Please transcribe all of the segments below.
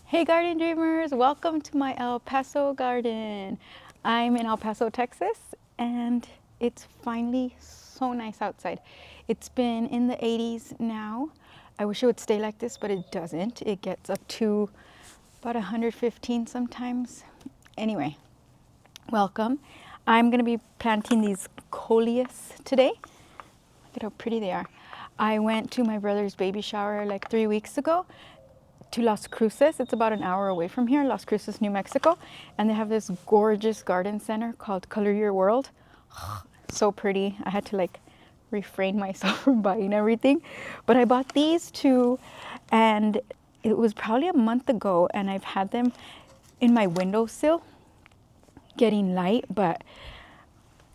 Hey garden dreamers, welcome to my El Paso garden. I'm in El Paso, Texas, and it's finally so nice outside. It's been in the 80s now. I wish it would stay like this, but it doesn't. It gets up to about 115 sometimes. Anyway, welcome. I'm gonna be planting these Coleus today. Look at how pretty they are. I went to my brother's baby shower like 3 weeks ago to Las Cruces. It's about an hour away from here, Las Cruces, New Mexico. And they have this gorgeous garden center called Color Your World. So pretty. I had to like refrain myself from buying everything. But I bought these two, and it was probably a month ago, and I've had them in my windowsill getting light, but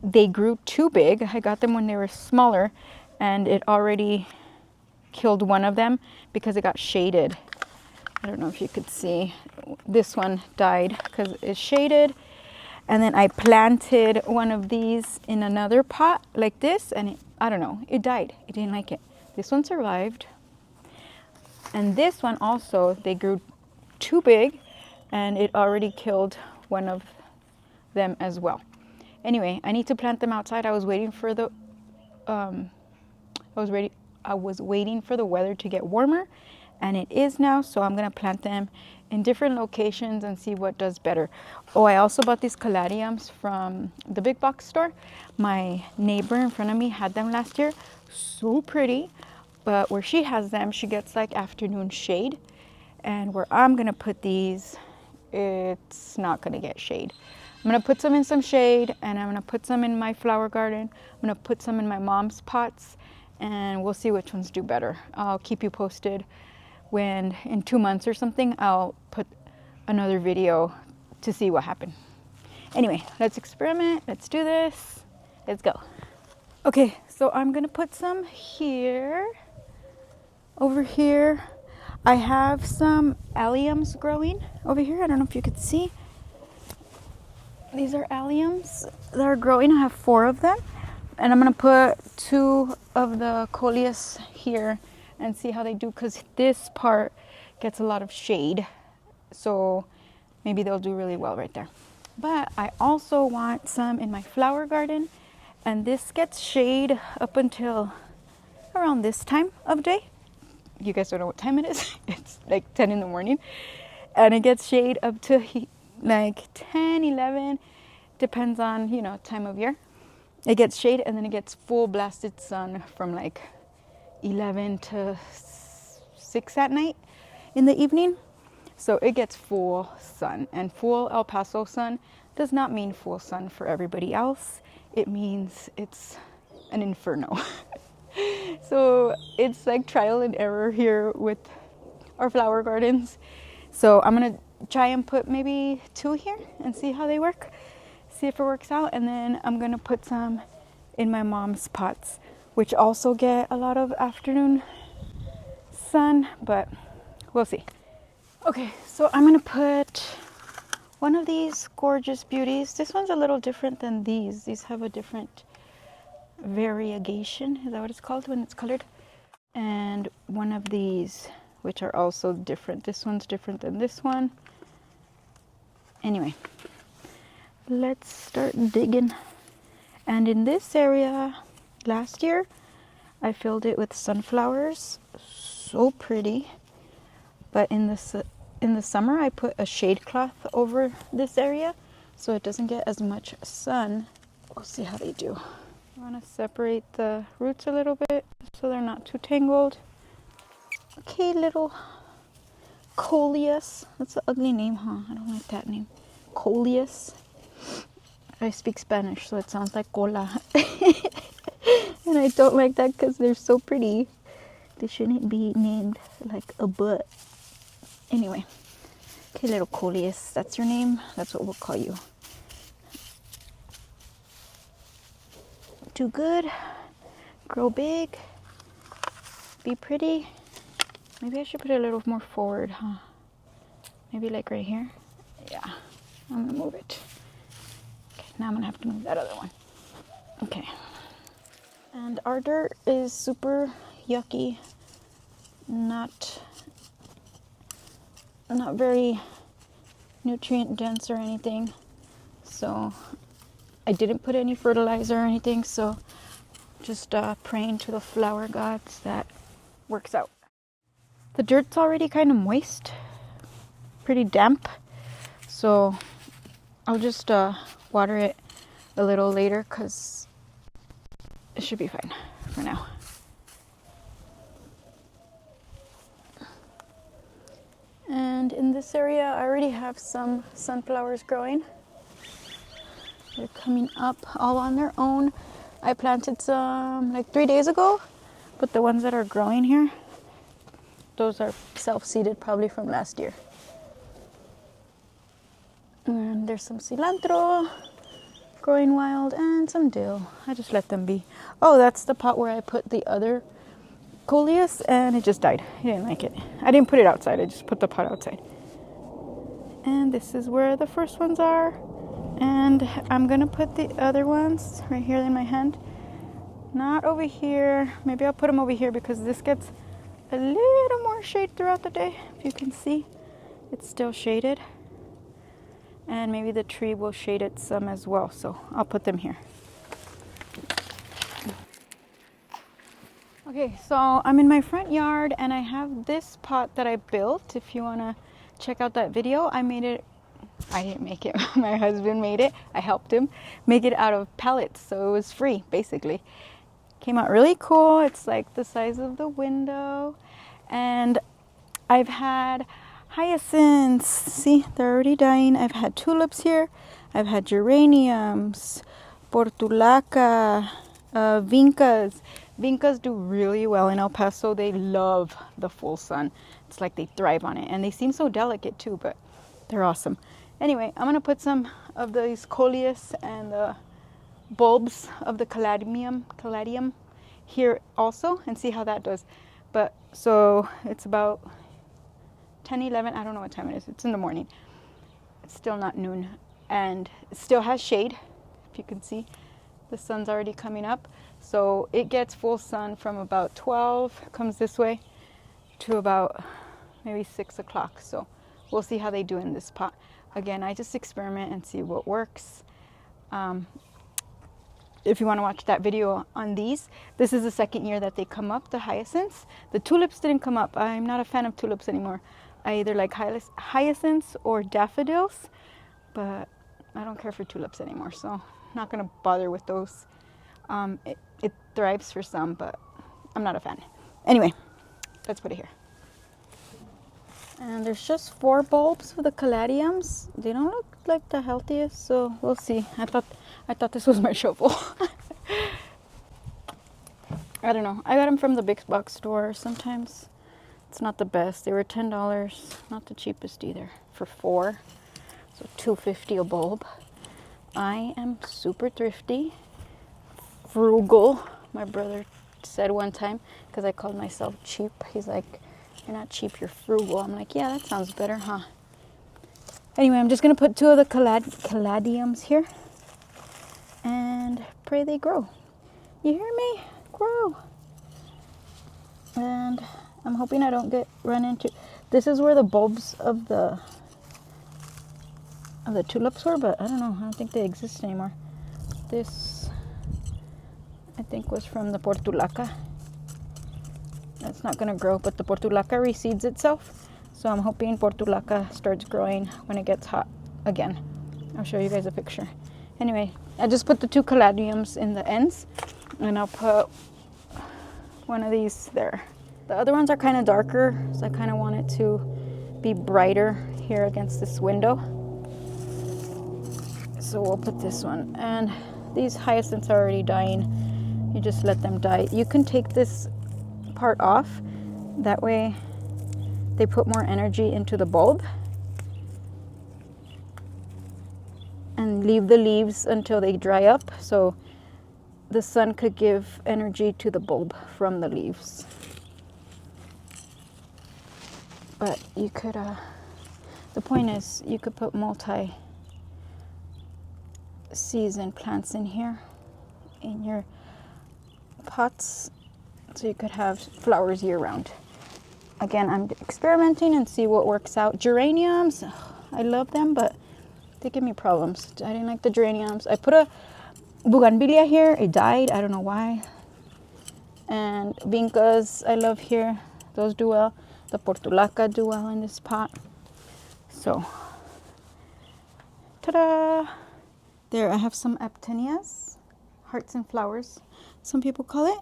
they grew too big. I got them when they were smaller, and it already killed one of them because it got shaded. I don't know if you could see. This one died because it's shaded. And then I planted one of these in another pot like this, and I don't know, it died. It didn't like it. This one survived. And this one also, they grew too big, and it already killed one of them as well. Anyway, I need to plant them outside. I was waiting for the I was waiting for the weather to get warmer, and it is now, so I'm gonna plant them in different locations and see what does better. Oh, I also bought these caladiums from the big box store. My neighbor in front of me had them last year. So pretty, but where she has them, she gets like afternoon shade, and where I'm gonna put these, it's not gonna get shade. I'm gonna put some in some shade, and I'm gonna put some in my flower garden. I'm gonna put some in my mom's pots, and we'll see which ones do better. I'll keep you posted when in 2 months or something, I'll put another video to see what happened. Anyway, let's experiment. Let's do this. Let's go. Okay, so I'm gonna put some here. Over here, I have some alliums growing over here. I don't know if you could see. These are alliums that are growing. I have 4 of them. And I'm gonna put 2 of the Coleus here and see how they do, because this part gets a lot of shade. So maybe they'll do really well right there. But I also want some in my flower garden, and this gets shade up until around this time of day. You guys don't know what time it is. It's like 10 in the morning. And it gets shade up to like 10, 11, depends on, time of year. It gets shade, and then it gets full blasted sun from like 11 to 6 at night in the evening. So it gets full sun, and full El Paso sun does not mean full sun for everybody else. It means it's an inferno. So it's like trial and error here with our flower gardens. So I'm gonna try and put maybe 2 here and see how they work. See if it works out, and then I'm gonna put some in my mom's pots, which also get a lot of afternoon sun, but we'll see. Okay, so I'm gonna put one of these gorgeous beauties. This one's a little different than these. These have a different variegation. Is that what it's called when it's colored? And one of these, which are also different. This one's different than this one. Anyway, let's start digging. And in this area, last year, I filled it with sunflowers. So pretty. But in the summer, I put a shade cloth over this area so it doesn't get as much sun. We'll see how they do. I want to separate the roots a little bit so they're not too tangled. Okay, little Coleus. That's an ugly name, huh? I don't like that name. Coleus. I speak Spanish, so it sounds like cola. And I don't like that because they're so pretty. They shouldn't be named like a butt. Anyway. Okay, little Coleus. That's your name? That's what we'll call you. Do good. Grow big. Be pretty. Maybe I should put it a little more forward, huh? Maybe like right here. Yeah. I'm gonna move it. Okay, now I'm gonna have to move that other one. Okay. And our dirt is super yucky. Not not very nutrient dense or anything. So I didn't put any fertilizer or anything. So just praying to the flower gods that works out. The dirt's already kind of moist, pretty damp. So I'll just water it a little later because it should be fine for now. And in this area, I already have some sunflowers growing. They're coming up all on their own. I planted some like 3 days ago, but the ones that are growing here, those are self-seeded probably from last year. And there's some cilantro growing wild and some dill. I just let them be. Oh, that's the pot where I put the other Coleus and it just died. He didn't like it. I didn't put it outside. I just put the pot outside. And this is where the first ones are. And I'm going to put the other ones right here in my hand. Not over here. Maybe I'll put them over here because this gets a little more shade throughout the day. If you can see, it's still shaded. And maybe the tree will shade it some as well. So I'll put them here. Okay, so I'm in my front yard and I have this pot that I built. If you want to check out that video, I made it. I didn't make it. My husband made it. I helped him make it out of pellets. So it was free, basically. Came out really cool. It's like the size of the window. And I've had hyacinths. See, they're already dying. I've had tulips here. I've had geraniums, portulaca, vincas. Vincas do really well in El Paso. They love the full sun. It's like they thrive on it. And they seem so delicate too, but they're awesome. Anyway, I'm going to put some of these Coleus and the bulbs of the Caladium here also and see how that does. But so it's about 10, 11. I don't know what time it is. It's in the morning. It's still not noon. And it still has shade. If you can see, the sun's already coming up. So it gets full sun from about 12, comes this way, to about maybe 6 o'clock. So we'll see how they do in this pot. Again, I just experiment and see what works. If you want to watch that video on these, this is the second year that they come up, the hyacinths. The tulips didn't come up. I'm not a fan of tulips anymore. I either like hyacinths or daffodils, but I don't care for tulips anymore, so I'm not going to bother with those. It thrives for some, but I'm not a fan. Anyway, let's put it here. And there's just 4 bulbs for the caladiums. They don't look like the healthiest, so we'll see. I thought this was my shovel. I don't know. I got them from the big box store. Sometimes it's not the best. They were $10, not the cheapest either, for 4. So $2.50 a bulb. I am super thrifty, frugal. My brother said one time, because I called myself cheap. He's like, "You're not cheap, you're frugal." I'm like, yeah, that sounds better, huh? Anyway, I'm just going to put 2 of the caladiums here and pray they grow. You hear me? Grow. And I'm hoping I don't get run into. This is where the bulbs of the tulips were, but I don't know. I don't think they exist anymore. This, I think, was from the portulaca. That's not going to grow, but the portulaca reseeds itself. So I'm hoping portulaca starts growing when it gets hot again. I'll show you guys a picture. Anyway, I just put the 2 caladiums in the ends, and I'll put one of these there. The other ones are kind of darker, so I kind of want it to be brighter here against this window. So we'll put this one. And these hyacinths are already dying. You just let them die. You can take this part off. That way they put more energy into the bulb. And leave the leaves until they dry up, so the sun could give energy to the bulb from the leaves. But you could, the point is, you could put multi-season plants in here, in your pots, so you could have flowers year-round. again, I'm experimenting and see what works out. Geraniums, I love them, but they give me problems. I didn't like the geraniums. I put a bougainvillea here. It died. I don't know why. And vincas I love here. Those do well. The portulaca do well in this pot. So, ta-da! There, I have some aptenias, hearts and flowers, some people call it.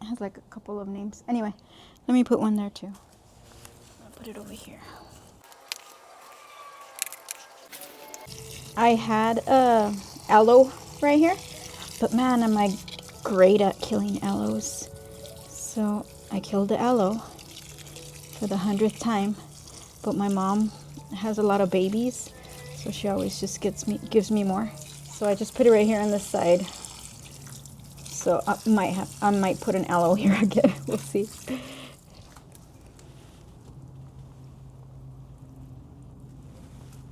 It has like a couple of names. Anyway, let me put one there too. I'll put it over here. I had aloe right here, but man, am I great at killing aloes. So I killed the aloe for the 100th time, but my mom has a lot of babies, so she always just gives me more. So I just put it right here on the side. So I might put an aloe here again. We'll see.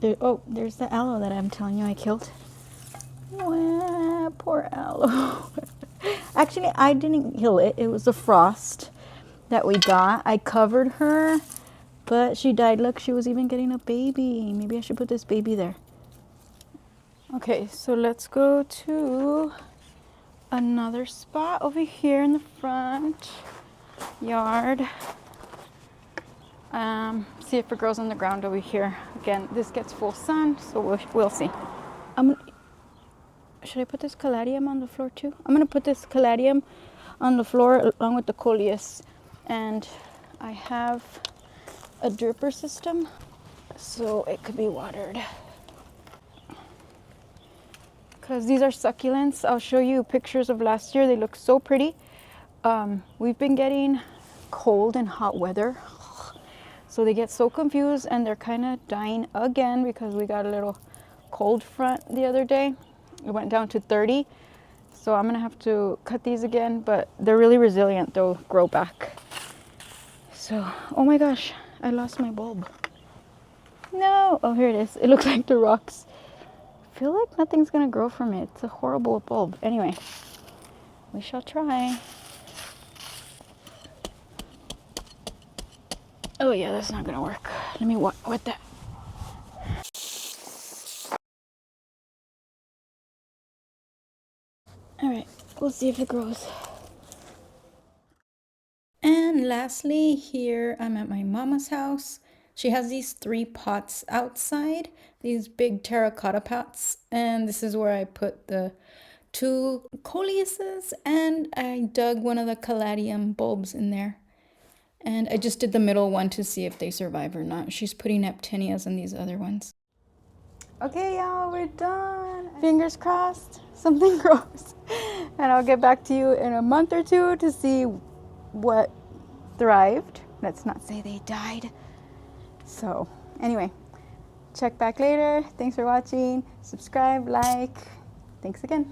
There's the aloe that I'm telling you I killed. Wah, poor aloe. Actually, I didn't kill it. It was a frost that we got. I covered her, but she died. Look, she was even getting a baby. Maybe I should put this baby there. Okay, so let's go to another spot over here in the front yard. See if it grows on the ground over here. Again, this gets full sun, so we'll see. Should I put this Caladium on the floor too? I'm gonna put this Caladium on the floor along with the Coleus. And I have a dripper system, so it could be watered. Because these are succulents. I'll show you pictures of last year. They look so pretty. We've been getting cold and hot weather. So they get so confused and they're kind of dying again because we got a little cold front the other day. It went down to 30. So I'm gonna have to cut these again, but they're really resilient. They'll grow back. So, oh my gosh, I lost my bulb. No, oh, here it is. It looks like the rocks. I feel like nothing's gonna grow from it. It's a horrible bulb. Anyway, we shall try. Oh yeah, that's not gonna work. Let me wet that. All right, we'll see if it grows. And lastly, here I'm at my mama's house. She has these 3 pots outside, these big terracotta pots, and this is where I put the 2 Coleuses, and I dug one of the Caladium bulbs in there. And I just did the middle one to see if they survive or not. She's putting aptenias in these other ones. Okay, y'all, we're done. Fingers crossed, something grows. And I'll get back to you in a month or 2 to see what thrived. Let's not say they died. So, anyway, check back later. Thanks for watching. Subscribe, like. Thanks again.